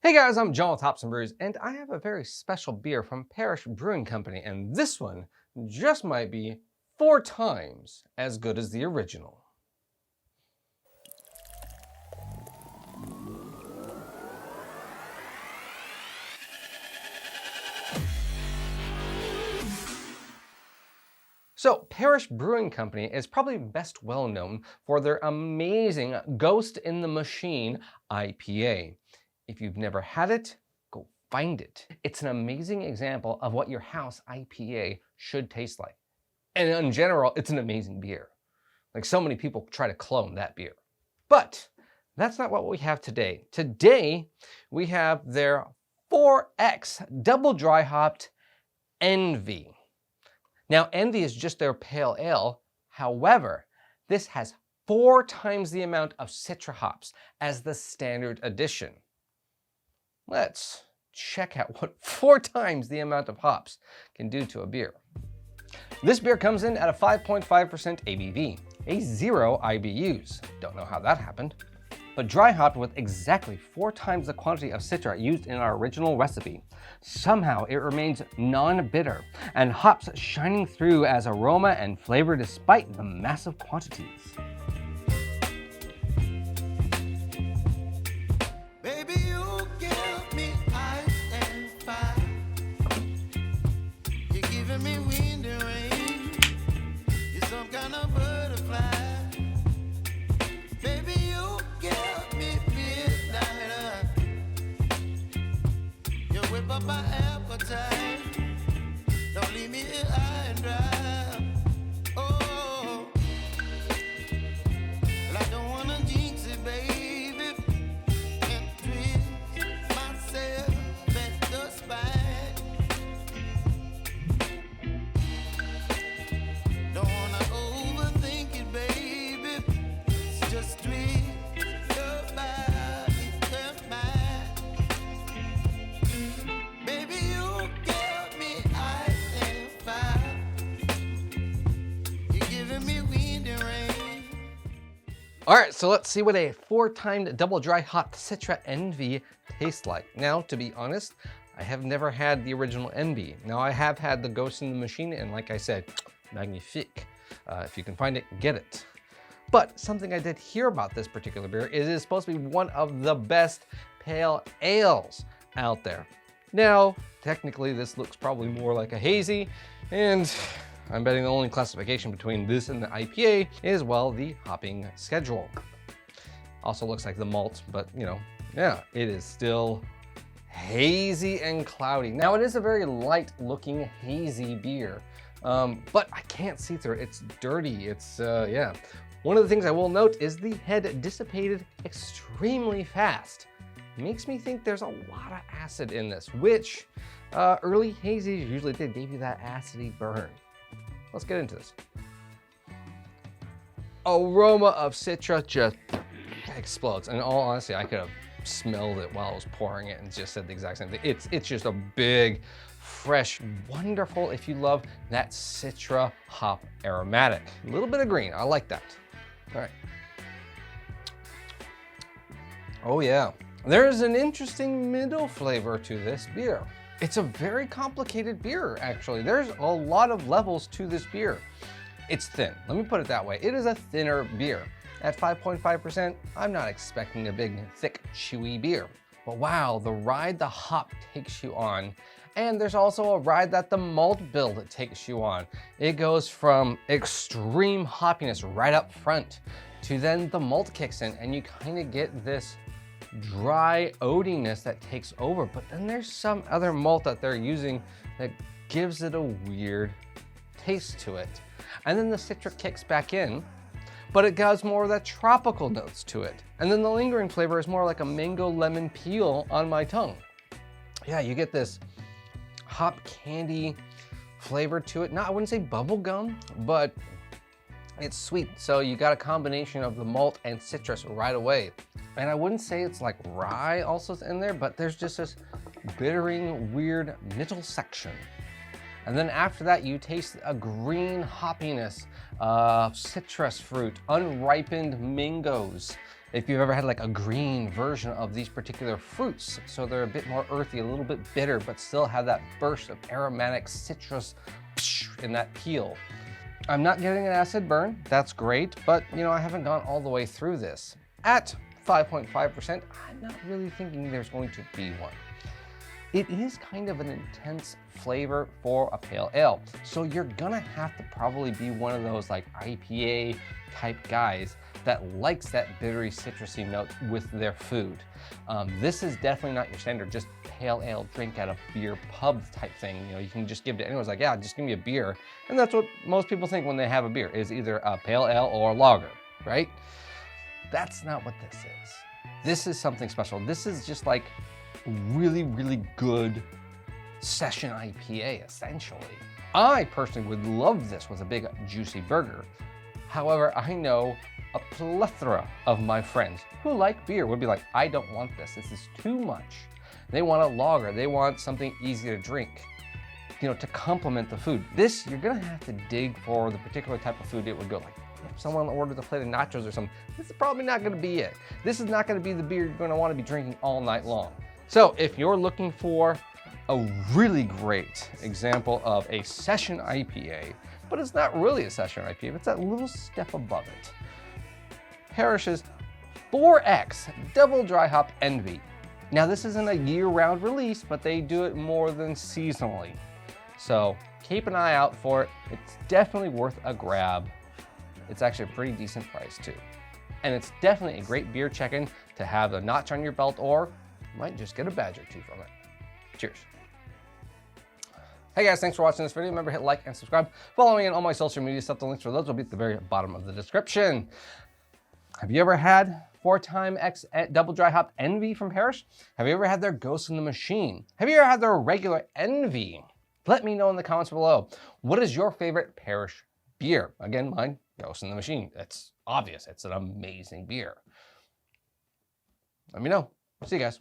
Hey guys, I'm John with Hops and Brews, and I have a very special beer from Parish Brewing Company, and this one just might be 4 times as good as the original. So, Parish Brewing Company is probably best well known for their amazing Ghost in the Machine IPA. If you've never had it, go find it. It's an amazing example of what your house IPA should taste like. And in general, it's an amazing beer. Like, so many people try to clone that beer. But that's not what we have today. Today, we have their 4X double dry hopped Envie. Now, Envie is just their pale ale. However, this has 4 times the amount of Citra hops as the standard edition. Let's check out what 4 times the amount of hops can do to a beer. This beer comes in at a 5.5% ABV, a 0 IBUs. Don't know how that happened. But dry hopped with exactly 4 times the quantity of Citra used in our original recipe. Somehow it remains non-bitter and hops shining through as aroma and flavor despite the massive quantities. Baby, you give me ice and fire. You're giving me wind and rain. You're some kind of butterfly. Baby, you give me midnight. You whip up my appetite. Don't leave me here high and dry. Oh, well, I don't wanna jinx it, baby. And twist myself at the spine. Don't wanna overthink it, baby. It's just twist your body and mine. Baby, you give me ice and fire. You're giving me wind and rain. All right, so let's see what a 4-timed double dry hopped Citra Envie tastes like. Now, to be honest, I have never had the original Envie. Now, I have had the Ghost in the Machine, and like I said, magnifique. If you can find it, get it. But something I did hear about this particular beer is it is supposed to be one of the best pale ales out there. Now, technically, this looks probably more like a hazy, and I'm betting the only classification between this and the IPA is, well, the hopping schedule. Also looks like the malt, but you know, yeah, it is still hazy and cloudy. Now, it is a very light looking hazy beer, but I can't see through it. It's dirty. It's, yeah. One of the things I will note is the head dissipated extremely fast. Makes me think there's a lot of acid in this, which early hazies usually did, gave you that acidy burn. Let's get into this. Aroma of Citra just explodes. And in all honesty, I could have smelled it while I was pouring it and just said the exact same thing. It's just a big, fresh, wonderful, if you love that Citra hop aromatic. A little bit of green, I like that. All right. Oh yeah. There's an interesting middle flavor to this beer. It's a very complicated beer, actually. There's a lot of levels to this beer. It's thin, let me put it that way. It is a thinner beer. At 5.5%, I'm not expecting a big, thick, chewy beer. But wow, the ride the hop takes you on. And there's also a ride that the malt build takes you on. It goes from extreme hoppiness right up front to then the malt kicks in and you kind of get this dry oatiness that takes over, but then there's some other malt that they're using that gives it a weird taste to it. And then the citric kicks back in, but it has more of that tropical notes to it. And then the lingering flavor is more like a mango lemon peel on my tongue. Yeah, you get this hop candy flavor to it. I wouldn't say bubble gum, but it's sweet. So you got a combination of the malt and citrus right away. And I wouldn't say it's like rye also in there, but there's just this bittering, weird middle section. And then after that, you taste a green hoppiness, citrus fruit, unripened mangoes, If you've ever had like a green version of these particular fruits, so they're a bit more earthy, a little bit bitter, but still have that burst of aromatic citrus in that peel. I'm not getting an acid burn, that's great, but you know, I haven't gone all the way through this. At 5.5%, I'm not really thinking there's going to be one. It is kind of an intense flavor for a pale ale, so you're gonna have to probably be one of those like IPA type guys that likes that bittery citrusy note with their food. This is definitely not your standard just pale ale drink at a beer pub type thing. You know, you can just give it to anyone's like, yeah, just give me a beer. And that's what most people think when they have a beer, is either a pale ale or a lager, right? That's not what this is. This is something special. This is just like really, really good session IPA, essentially. I personally would love this with a big juicy burger. However, I know a plethora of my friends who like beer would be like, I don't want this. This is too much. They want a lager. They want something easy to drink, you know, to complement the food. This, you're gonna have to dig for the particular type of food it would go. Like if someone orders a plate of nachos or something, this is probably not gonna be it. This is not gonna be the beer you're gonna wanna be drinking all night long. So if you're looking for a really great example of a session IPA, but it's not really a session IPA, it's that little step above it. Parish's 4X Double Dry Hop Envie. Now this isn't a year-round release, but they do it more than seasonally. So keep an eye out for it. It's definitely worth a grab. It's actually a pretty decent price too. And it's definitely a great beer check-in to have a notch on your belt, or you might just get a badge or two from it. Cheers. Hey guys, thanks for watching this video. Remember, hit like and subscribe. Follow me on all my social media stuff. The links for those will be at the very bottom of the description. Have you ever had 4X Double Dry Hop Envie from Parish? Have you ever had their Ghost in the Machine? Have you ever had their regular Envie? Let me know in the comments below. What is your favorite Parish beer? Again, mine, Ghost in the Machine. It's obvious. It's an amazing beer. Let me know. See you guys.